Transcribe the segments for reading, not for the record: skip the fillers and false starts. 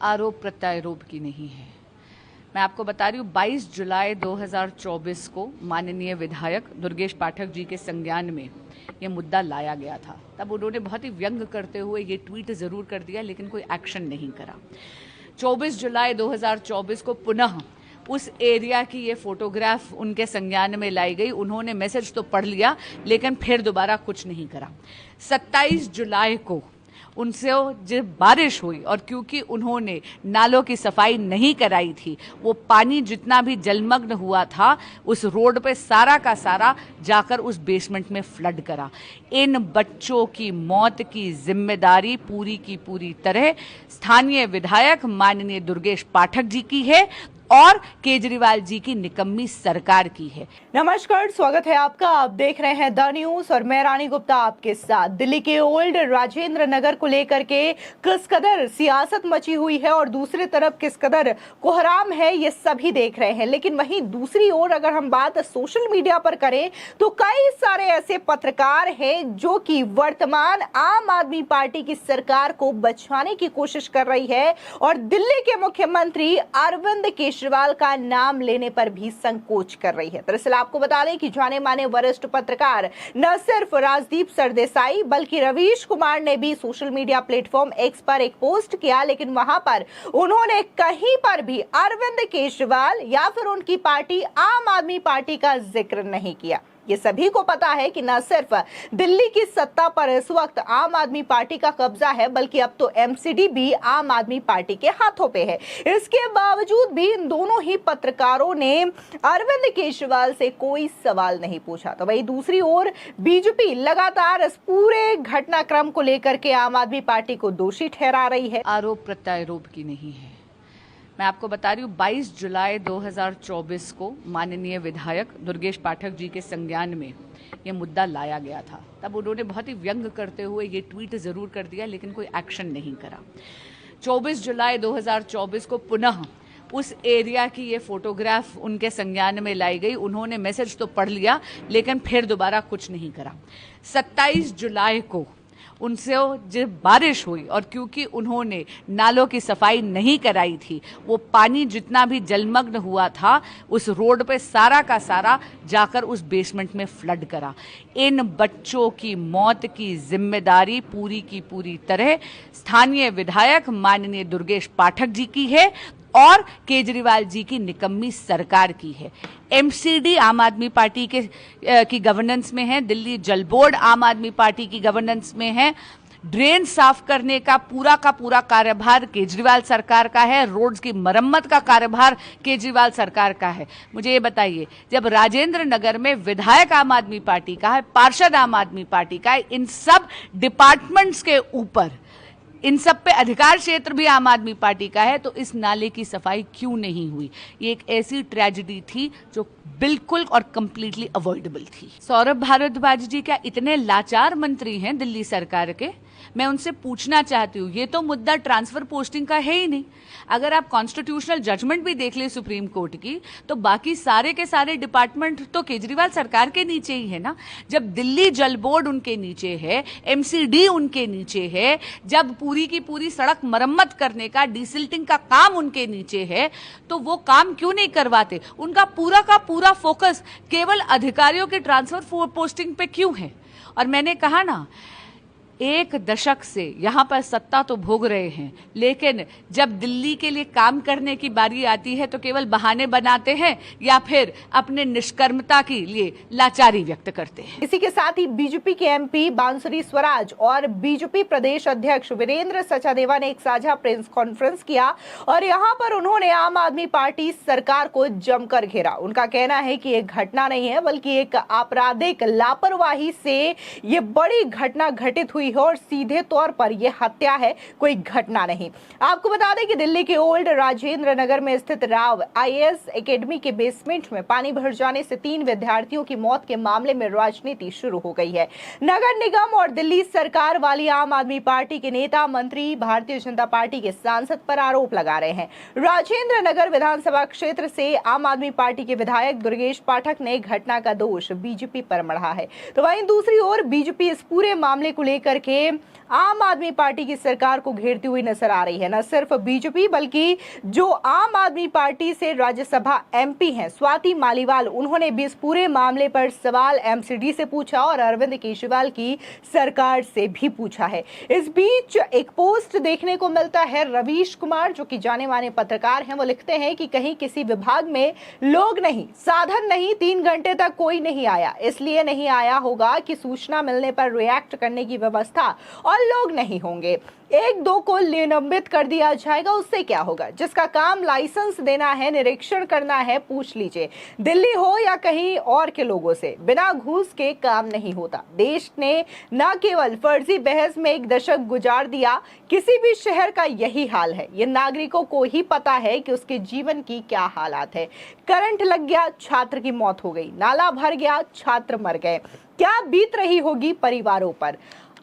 आरोप प्रत्यारोप की नहीं है। मैं आपको बता रही हूँ 22 जुलाई 2024 को माननीय विधायक दुर्गेश पाठक जी के संज्ञान में ये मुद्दा लाया गया था। तब उन्होंने बहुत ही व्यंग करते हुए ये ट्वीट जरूर कर दिया, लेकिन कोई एक्शन नहीं करा। 24 जुलाई 2024 को पुनः उस एरिया की ये फोटोग्राफ उनके संज्ञान में लाई गई। उन्होंने मैसेज तो पढ़ लिया, लेकिन फिर दोबारा कुछ नहीं करा। 27 जुलाई को उनसे जब बारिश हुई और क्योंकि उन्होंने नालों की सफाई नहीं कराई थी, वो पानी जितना भी जलमग्न हुआ था उस रोड पे सारा का सारा जाकर उस बेसमेंट में फ्लड करा। इन बच्चों की मौत की जिम्मेदारी पूरी की पूरी तरह स्थानीय विधायक माननीय दुर्गेश पाठक जी की है और केजरीवाल जी की निकम्मी सरकार की है। नमस्कार, स्वागत है आपका। आप देख रहे हैं द न्यूज और मैं रानी गुप्ता आपके साथ। दिल्ली के ओल्ड राजेंद्र नगर को लेकर के किस कदर सियासत मची हुई है और दूसरी तरफ किस कदर कोहराम है, ये सभी देख रहे हैं। लेकिन वहीं दूसरी ओर अगर हम बात सोशल मीडिया पर करें तो कई सारे ऐसे पत्रकार हैं जो कि वर्तमान आम आदमी पार्टी की सरकार को बचाने की कोशिश कर रही है और दिल्ली के मुख्यमंत्री अरविंद केजरीवाल का नाम लेने पर भी संकोच कर रही है। दरअसल आपको बता दें कि जाने माने वरिष्ठ पत्रकार न सिर्फ राजदीप सरदेसाई बल्कि रवीश कुमार ने भी सोशल मीडिया प्लेटफॉर्म एक्स पर एक पोस्ट किया, लेकिन वहां पर उन्होंने कहीं पर भी अरविंद केजरीवाल या फिर उनकी पार्टी आम आदमी पार्टी का जिक्र नहीं किया। ये सभी को पता है कि न सिर्फ दिल्ली की सत्ता पर इस वक्त आम आदमी पार्टी का कब्जा है, बल्कि अब तो एमसीडी भी आम आदमी पार्टी के हाथों पे है। इसके बावजूद भी इन दोनों ही पत्रकारों ने अरविंद केजरीवाल से कोई सवाल नहीं पूछा। तो वही दूसरी ओर बीजेपी लगातार इस पूरे घटनाक्रम को लेकर के आम आदमी पार्टी को दोषी ठहरा रही है। आरोप प्रत्यारोप की नहीं है। मैं आपको बता रही हूँ 22 जुलाई 2024 को माननीय विधायक दुर्गेश पाठक जी के संज्ञान में ये मुद्दा लाया गया था। तब उन्होंने बहुत ही व्यंग करते हुए ये ट्वीट जरूर कर दिया, लेकिन कोई एक्शन नहीं करा। 24 जुलाई 2024 को पुनः उस एरिया की ये फोटोग्राफ उनके संज्ञान में लाई गई। उन्होंने मैसेज तो पढ़ लिया, लेकिन फिर दोबारा कुछ नहीं करा। 27 जुलाई को उनसे जब बारिश हुई और क्योंकि उन्होंने नालों की सफाई नहीं कराई थी, वो पानी जितना भी जलमग्न हुआ था उस रोड पे सारा का सारा जाकर उस बेसमेंट में फ्लड करा। इन बच्चों की मौत की जिम्मेदारी पूरी की पूरी तरह स्थानीय विधायक माननीय दुर्गेश पाठक जी की है और केजरीवाल जी की निकम्मी सरकार की है। एमसीडी आम आदमी पार्टी की गवर्नेंस में है, दिल्ली जल बोर्ड आम आदमी पार्टी की गवर्नेंस में है, ड्रेन साफ करने का पूरा कार्यभार केजरीवाल सरकार का है, रोड्स की मरम्मत का कार्यभार केजरीवाल सरकार का है। मुझे ये बताइए, जब राजेंद्र नगर में विधायक आम आदमी पार्टी का है, पार्षद आम आदमी पार्टी का है, इन सब डिपार्टमेंट्स के ऊपर इन सब पे अधिकार क्षेत्र भी आम आदमी पार्टी का है, तो इस नाले की सफाई क्यों नहीं हुई? ये एक ऐसी ट्रेजेडी थी जो बिल्कुल और कंप्लीटली अवॉइडेबल थी। सौरभ भारद्वाज जी क्या इतने लाचार मंत्री हैं दिल्ली सरकार के? मैं उनसे पूछना चाहती हूँ, ये तो मुद्दा ट्रांसफर पोस्टिंग का है ही नहीं। अगर आप कॉन्स्टिट्यूशनल जजमेंट भी देख ले सुप्रीम कोर्ट की, तो बाकी सारे के सारे डिपार्टमेंट तो केजरीवाल सरकार के नीचे ही है ना। जब दिल्ली जल बोर्ड उनके नीचे है, एमसीडी उनके नीचे है, जब पूरी की पूरी सड़क मरम्मत करने का, डिसिल्टिंग का काम उनके नीचे है, तो वो काम क्यों नहीं करवाते? उनका पूरा का पूरा फोकस केवल अधिकारियों के ट्रांसफर पोस्टिंग पे क्यों है? और मैंने कहा ना, एक दशक से यहाँ पर सत्ता तो भोग रहे हैं, लेकिन जब दिल्ली के लिए काम करने की बारी आती है तो केवल बहाने बनाते हैं या फिर अपने निष्कर्मता के लिए लाचारी व्यक्त करते हैं। इसी के साथ ही बीजेपी के एमपी बांसुरी स्वराज और बीजेपी प्रदेश अध्यक्ष वीरेंद्र सचदेवा ने एक साझा प्रेस कॉन्फ्रेंस किया और यहाँ पर उन्होंने आम आदमी पार्टी सरकार को जमकर घेरा। उनका कहना है कि एक घटना नहीं है, बल्कि एक आपराधिक लापरवाही से ये बड़ी घटना घटित हुई है और सीधे तौर पर यह हत्या है, कोई घटना नहीं। आपको बता दें कि दिल्ली के ओल्ड राजेंद्र नगर में स्थित राव आईएएस एकेडमी के बेसमेंट में पानी भर जाने से 3 विद्यार्थियों की मौत के मामले में राजनीति शुरू हो गई है। नगर निगम और दिल्ली सरकार वाली आम आदमी पार्टी के नेता मंत्री भारतीय जनता पार्टी के सांसद पर आरोप लगा रहे हैं। राजेंद्र नगर विधानसभा क्षेत्र से आम आदमी पार्टी के विधायक दुर्गेश पाठक ने घटना का दोष बीजेपी पर मढ़ा है। तो वहीं दूसरी ओर बीजेपी इस पूरे मामले को लेकर करके आम आदमी पार्टी की सरकार को घेरती हुई नजर आ रही है। न सिर्फ बीजेपी बल्कि जो आम आदमी पार्टी से राज्यसभा एमपी हैं स्वाति मालीवाल, उन्होंने भी इस पूरे मामले पर सवाल एमसीडी से पूछा और अरविंद केजरीवाल की सरकार से भी पूछा है। इस बीच एक पोस्ट देखने को मिलता है, रवीश कुमार जो कि जाने माने पत्रकार हैं, वो लिखते हैं कि कहीं किसी विभाग में लोग नहीं, साधन नहीं, 3 घंटे तक कोई नहीं आया। इसलिए नहीं आया होगा कि सूचना मिलने पर रिएक्ट करने की व्यवस्था और लोग नहीं होंगे। 1-2 को निलंबित कर दिया जाएगा, उससे क्या होगा? जिसका काम लाइसेंस देना है, निरीक्षण करना है, पूछ लीजिए। दिल्ली हो या कहीं और के लोगों से बिना घूस के काम नहीं होता। देश ने न केवल फर्जी बहस में 1 दशक गुजार दिया, किसी भी शहर का यही हाल है। ये नागरिकों को ही पता है कि उसके जीवन की क्या हालात है। करंट लग गया, छात्र की मौत हो गई, नाला भर गया, छात्र मर गए। क्या बीत रही होगी परिवारों पर?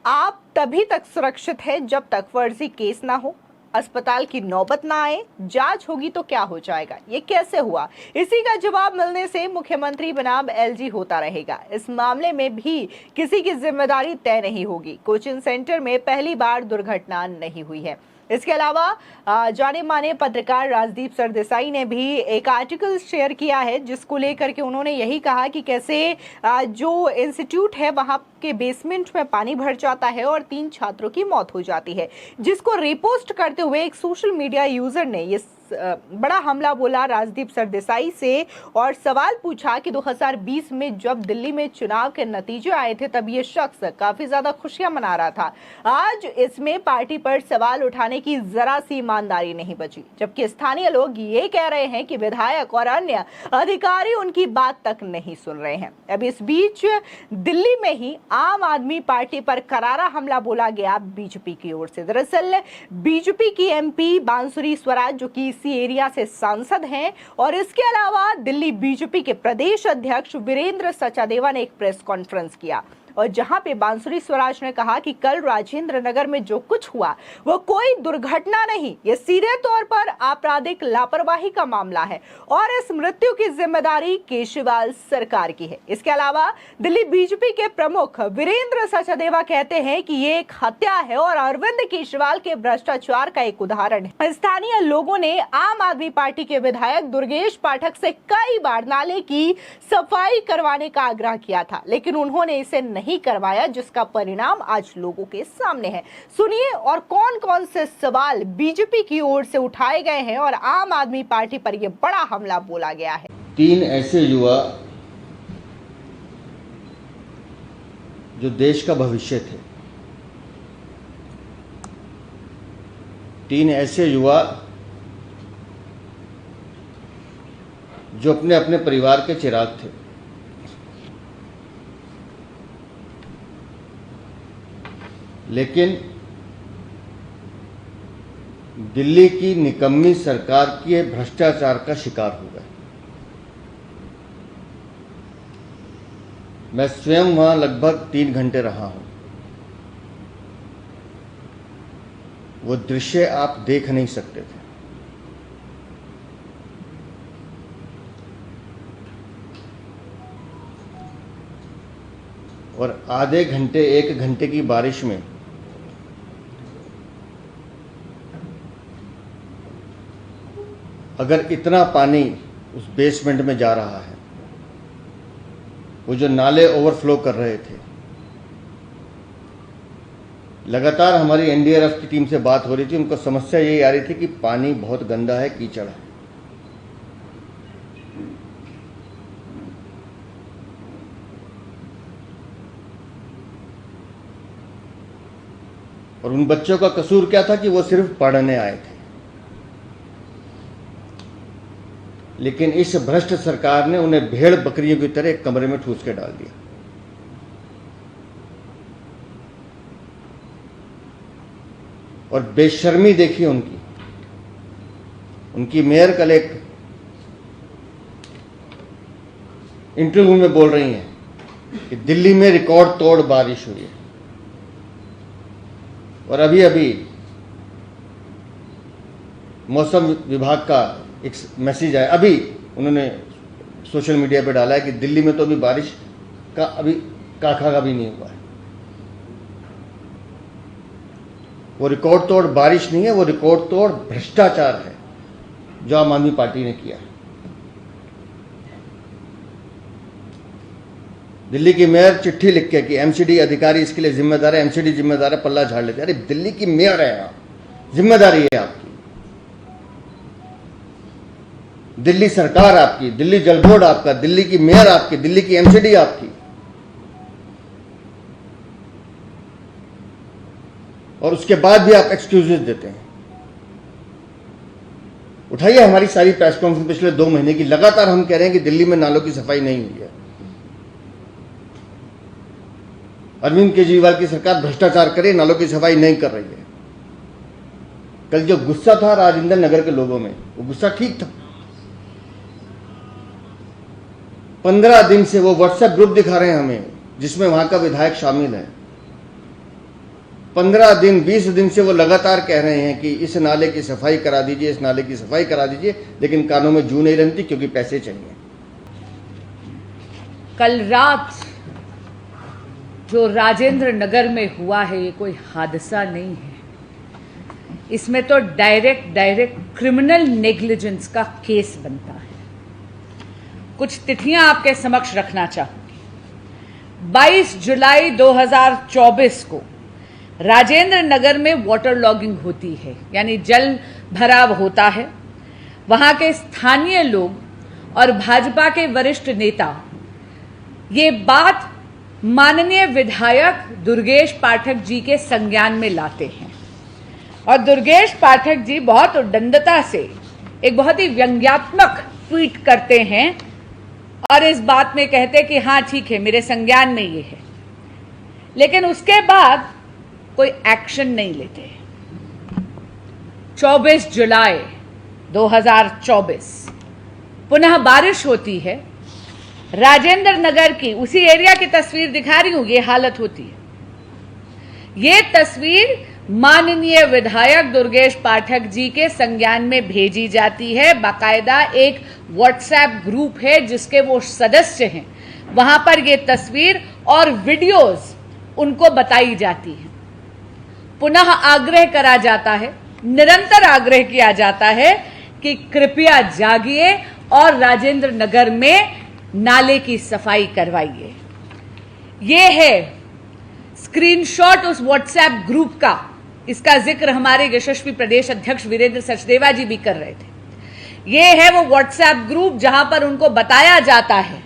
आप तभी तक सुरक्षित हैं जब तक फर्जी केस ना हो, अस्पताल की नौबत ना आए, जांच होगी तो क्या हो जाएगा? ये कैसे हुआ? इसी का जवाब मिलने से मुख्यमंत्री बनाम एलजी होता रहेगा। इस मामले में भी किसी की जिम्मेदारी तय नहीं होगी। कोचिंग सेंटर में पहली बार दुर्घटना नहीं हुई है। इसके अलावा जाने माने पत्रकार राजदीप सरदेसाई ने भी एक आर्टिकल शेयर किया है, जिसको लेकर के उन्होंने यही कहा कि कैसे जो इंस्टीट्यूट है वहां के बेसमेंट में पानी भर जाता है और 3 छात्रों की मौत हो जाती है, जिसको रिपोस्ट करते हुए एक सोशल मीडिया यूजर ने ये बड़ा हमला बोला राजदीप सरदेसाई से और सवाल पूछा कि 2020 में जब दिल्ली में चुनाव के नतीजे आए थे तब ये शख्स काफी ज्यादा खुशियां मना रहा था। आज इसमें पार्टी पर सवाल उठाने की जरा सी ईमानदारी नहीं बची, जबकि स्थानीय लोग ये कह रहे हैं कि विधायक और अन्य अधिकारी उनकी बात तक नहीं सुन रहे हैं। अब इस बीच दिल्ली में ही आम आदमी पार्टी पर करारा हमला बोला गया बीजेपी की ओर से। दरअसल बीजेपी की एमपी बांसुरी स्वराज जो कि इसी एरिया से सांसद हैं और इसके अलावा दिल्ली बीजेपी के प्रदेश अध्यक्ष वीरेंद्र सचादेवा ने एक प्रेस कॉन्फ्रेंस किया और जहां पे बांसुरी स्वराज ने कहा कि कल राजेंद्र नगर में जो कुछ हुआ वो कोई दुर्घटना नहीं, ये सीधे तौर पर आपराधिक लापरवाही का मामला है और इस मृत्यु की जिम्मेदारी केजरीवाल सरकार की है। इसके अलावा दिल्ली बीजेपी के प्रमुख वीरेंद्र सचदेवा कहते हैं कि ये एक हत्या है और अरविंद केजरीवाल के भ्रष्टाचार का एक उदाहरण है। स्थानीय लोगों ने आम आदमी पार्टी के विधायक दुर्गेश पाठक से कई बार नाले की सफाई करवाने का आग्रह किया था, लेकिन उन्होंने इसे नहीं करवाया, जिसका परिणाम आज लोगों के सामने है। सुनिए और कौन कौन से सवाल बीजेपी की ओर से उठाए गए हैं और आम आदमी पार्टी पर यह बड़ा हमला बोला गया है। 3 ऐसे युवा जो देश का भविष्य थे, 3 ऐसे युवा जो अपने अपने परिवार के चिराग थे, लेकिन दिल्ली की निकम्मी सरकार के भ्रष्टाचार का शिकार हो गए। मैं स्वयं वहां लगभग 3 घंटे रहा हूं। वो दृश्य आप देख नहीं सकते थे। और आधे घंटे 1 घंटे की बारिश में अगर इतना पानी उस बेसमेंट में जा रहा है, वो जो नाले ओवरफ्लो कर रहे थे, लगातार हमारी एनडीआरएफ की टीम से बात हो रही थी। उनको समस्या यही आ रही थी कि पानी बहुत गंदा है, कीचड़ है। और उन बच्चों का कसूर क्या था कि वो सिर्फ पढ़ने आए थे, लेकिन इस भ्रष्ट सरकार ने उन्हें भेड़ बकरियों की तरह एक कमरे में ठूस के डाल दिया। और बेशर्मी देखिए उनकी मेयर कल एक इंटरव्यू में बोल रही हैं कि दिल्ली में रिकॉर्ड तोड़ बारिश हुई है। और अभी अभी मौसम विभाग का एक मैसेज आया, अभी उन्होंने सोशल मीडिया पे डाला है कि दिल्ली में तो अभी बारिश का अभी काखा का भी नहीं हुआ है। वो रिकॉर्ड तोड़ बारिश नहीं है, वो रिकॉर्ड तोड़ भ्रष्टाचार है जो आम आदमी पार्टी ने किया। दिल्ली की मेयर चिट्ठी लिख के कि एमसीडी अधिकारी इसके लिए जिम्मेदार है, एमसीडी जिम्मेदार है, पल्ला झाड़ लेते। अरे दिल्ली की मेयर है आप, जिम्मेदारी है आपकी। दिल्ली सरकार आपकी, दिल्ली जल बोर्ड आपका, दिल्ली की मेयर आपकी, दिल्ली की एमसीडी आपकी, और उसके बाद भी आप एक्सक्यूजेस देते हैं। उठाइए हमारी सारी प्रेस कॉन्फ्रेंस पिछले 2 महीने की, लगातार हम कह रहे हैं कि दिल्ली में नालों की सफाई नहीं हुई है। अरविंद केजरीवाल की सरकार भ्रष्टाचार करे, नालों की सफाई नहीं कर रही है। कल जो गुस्सा था राजेंद्र नगर के लोगों में, वो गुस्सा ठीक था। 15 दिन से वो व्हाट्सएप ग्रुप दिखा रहे हैं हमें जिसमें वहां का विधायक शामिल है। 15 दिन 20 दिन से वो लगातार कह रहे हैं कि इस नाले की सफाई करा दीजिए, इस नाले की सफाई करा दीजिए, लेकिन कानों में जू नहीं रंगती क्योंकि पैसे चाहिए। कल रात जो राजेंद्र नगर में हुआ है, ये कोई हादसा नहीं है। इसमें तो डायरेक्ट क्रिमिनल नेग्लिजेंस का केस बनता है। कुछ तिथियां आपके समक्ष रखना चाहूंगी। 22 जुलाई 2024 को राजेंद्र नगर में वाटर लॉगिंग होती है, यानी जल भराव होता है। वहां के स्थानीय लोग और भाजपा के वरिष्ठ नेता ये बात माननीय विधायक दुर्गेश पाठक जी के संज्ञान में लाते हैं, और दुर्गेश पाठक जी बहुत उद्दंडता से एक बहुत ही व्यंग्यात्मक ट्वीट करते हैं और इस बात में कहते कि हाँ ठीक है, मेरे संज्ञान में ये है, लेकिन उसके बाद कोई एक्शन नहीं लेते। 24 जुलाई 2024 पुनः बारिश होती है। राजेंद्र नगर की उसी एरिया की तस्वीर दिखा रही हूं, ये हालत होती है। ये तस्वीर माननीय विधायक दुर्गेश पाठक जी के संज्ञान में भेजी जाती है। बाकायदा एक व्हाट्सएप ग्रुप है जिसके वो सदस्य हैं, वहां पर ये तस्वीर और वीडियोस उनको बताई जाती है। पुनः आग्रह करा जाता है, निरंतर आग्रह किया जाता है कि कृपया जागिए और राजेंद्र नगर में नाले की सफाई करवाइए। ये है स्क्रीनशॉट उस व्हाट्सएप ग्रुप का। इसका जिक्र हमारे यशस्वी प्रदेश अध्यक्ष वीरेंद्र सचदेवा जी भी कर रहे थे। ये है वो व्हाट्सएप ग्रुप जहां पर उनको बताया जाता है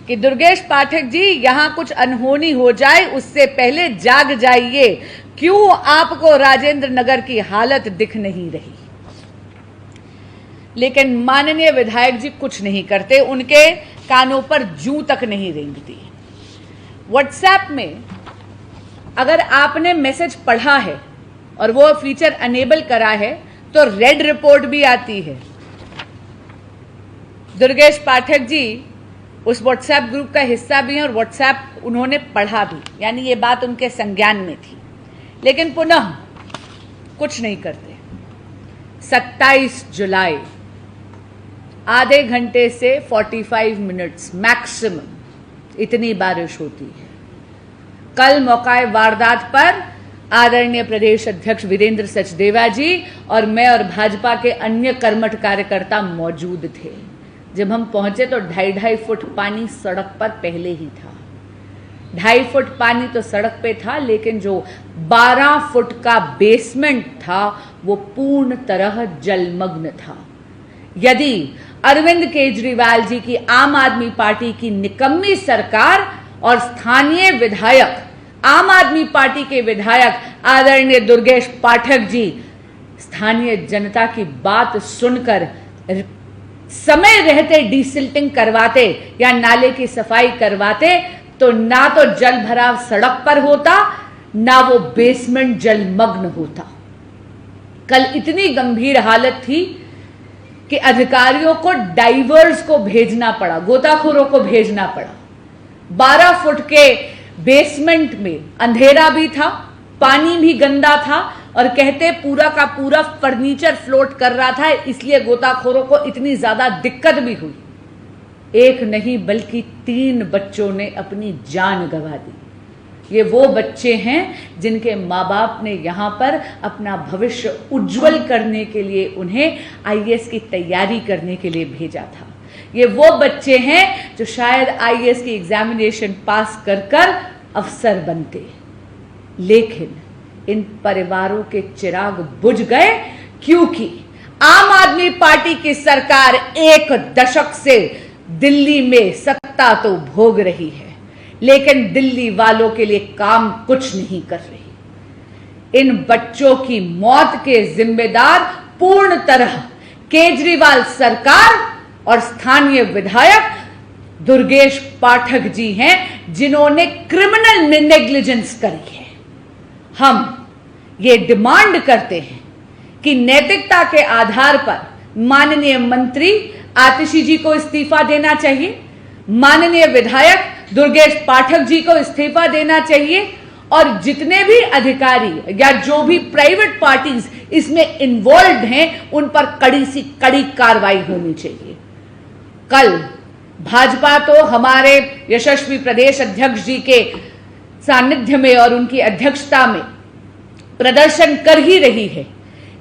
कि दुर्गेश पाठक जी, यहां कुछ अनहोनी हो जाए उससे पहले जाग जाइए, क्यों आपको राजेंद्र नगर की हालत दिख नहीं रही। लेकिन माननीय विधायक जी कुछ नहीं करते, उनके कानों पर जूं तक नहीं रेंगती। व्हाट्सएप में अगर आपने मैसेज पढ़ा है और वो फीचर अनेबल करा है तो रेड रिपोर्ट भी आती है। दुर्गेश पाठक जी उस व्हाट्सएप ग्रुप का हिस्सा भी हैं और व्हाट्सएप उन्होंने पढ़ा भी, यानी ये बात उनके संज्ञान में थी, लेकिन पुनः कुछ नहीं करते। 27 जुलाई आधे घंटे से 45 मिनट्स मैक्सिमम इतनी बारिश होती है। कल मौकाए वारदात पर आदरणीय प्रदेश अध्यक्ष वीरेंद्र सचदेवा जी और मैं और भाजपा के अन्य कर्मठ कार्यकर्ता मौजूद थे। जब हम पहुंचे तो 2.5 फुट पानी सड़क पर पहले ही था। 2.5 फुट पानी तो सड़क पे था, लेकिन जो 12 फुट का बेसमेंट था वो पूर्ण तरह जलमग्न था। यदि अरविंद केजरीवाल जी की आम आदमी पार्टी की निकम्मी सरकार और स्थानीय विधायक, आम आदमी पार्टी के विधायक आदरणीय दुर्गेश पाठक जी स्थानीय जनता की बात सुनकर समय रहते डिसिल्टिंग करवाते या नाले की सफाई करवाते, तो ना तो जल भराव सड़क पर होता, ना वो बेसमेंट जलमग्न होता। कल इतनी गंभीर हालत थी कि अधिकारियों को डाइवर्स को भेजना पड़ा, गोताखोरों को भेजना पड़ा। 12 फुट के बेसमेंट में अंधेरा भी था, पानी भी गंदा था, और कहते पूरा का पूरा फर्नीचर फ्लोट कर रहा था, इसलिए गोताखोरों को इतनी ज्यादा दिक्कत भी हुई। एक नहीं बल्कि 3 बच्चों ने अपनी जान गंवा दी। ये वो बच्चे हैं जिनके माँ बाप ने यहाँ पर अपना भविष्य उज्जवल करने के लिए उन्हें आईएएस की तैयारी करने के लिए भेजा था। ये वो बच्चे हैं जो शायद आईएएस की एग्जामिनेशन पास कर कर अफसर बनते, लेकिन इन परिवारों के चिराग बुझ गए क्योंकि आम आदमी पार्टी की सरकार 1 दशक से दिल्ली में सत्ता तो भोग रही है, लेकिन दिल्ली वालों के लिए काम कुछ नहीं कर रही। इन बच्चों की मौत के जिम्मेदार पूर्ण तरह केजरीवाल सरकार और स्थानीय विधायक दुर्गेश पाठक जी हैं, जिन्होंने क्रिमिनल नेग्लिजेंस करी है। हम ये डिमांड करते हैं कि नैतिकता के आधार पर माननीय मंत्री आतिशी जी को इस्तीफा देना चाहिए, माननीय विधायक दुर्गेश पाठक जी को इस्तीफा देना चाहिए और जितने भी अधिकारी या जो भी प्राइवेट पार्टीज इसमें इन्वॉल्व हैं उन पर कड़ी सी कड़ी कार्रवाई होनी चाहिए। कल भाजपा तो हमारे यशस्वी प्रदेश अध्यक्ष जी के सानिध्य में और उनकी अध्यक्षता में प्रदर्शन कर ही रही है,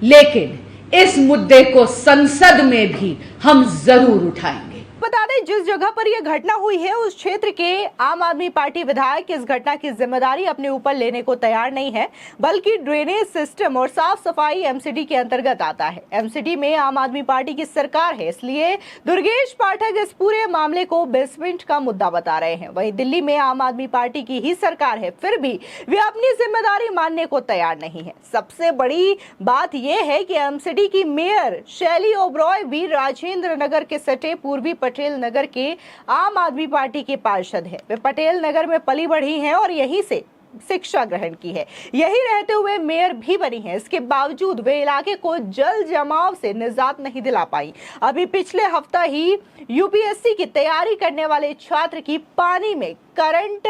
लेकिन इस मुद्दे को संसद में भी हम जरूर उठाएंगे। बता दें, जिस जगह पर यह घटना हुई है उस क्षेत्र के आम आदमी पार्टी विधायक इस घटना की जिम्मेदारी अपने ऊपर लेने को तैयार नहीं है, बल्कि ड्रेनेज सिस्टम और साफ सफाई एमसीडी के अंतर्गत आता है। एमसीडी में आम आदमी पार्टी की सरकार है, इसलिए दुर्गेश पाठक इस पूरे मामले को बेसमेंट का मुद्दा बता रहे हैं। वहीं दिल्ली में आम आदमी पार्टी की ही सरकार है, फिर भी वे अपनी जिम्मेदारी मानने को तैयार नहीं है। सबसे बड़ी बात यह है कि एमसीडी की मेयर शैली ओबरॉय भी राजेंद्र नगर के सटे पूर्वी पटेल नगर के आम आदमी पार्टी के पार्षद हैं। वे पटेल नगर में पली बढ़ी हैं और यहीं से शिक्षा ग्रहण की है, यही रहते हुए मेयर भी बनी है। इसके बावजूद वे इलाके को जल जमाव से निजात नहीं दिला पाई। अभी पिछले हफ्ता ही यूपीएससी की तैयारी करने वाले छात्र की पानी में करंट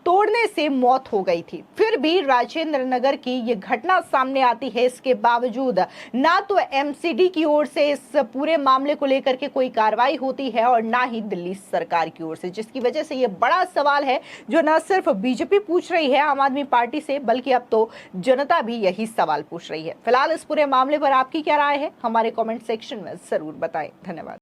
तोड़ने से मौत हो गई थी, फिर भी राजेंद्र नगर की ये घटना सामने आती है। इसके बावजूद ना तो एमसीडी की ओर से इस पूरे मामले को लेकर के कोई कार्रवाई होती है और ना ही दिल्ली सरकार की ओर से, जिसकी वजह से ये बड़ा सवाल है जो न सिर्फ बीजेपी पूछ रही है आम आदमी पार्टी से, बल्कि अब तो जनता भी यही सवाल पूछ रही है। फिलहाल इस पूरे मामले पर आपकी क्या राय है, हमारे कॉमेंट सेक्शन में जरूर बताएं। धन्यवाद।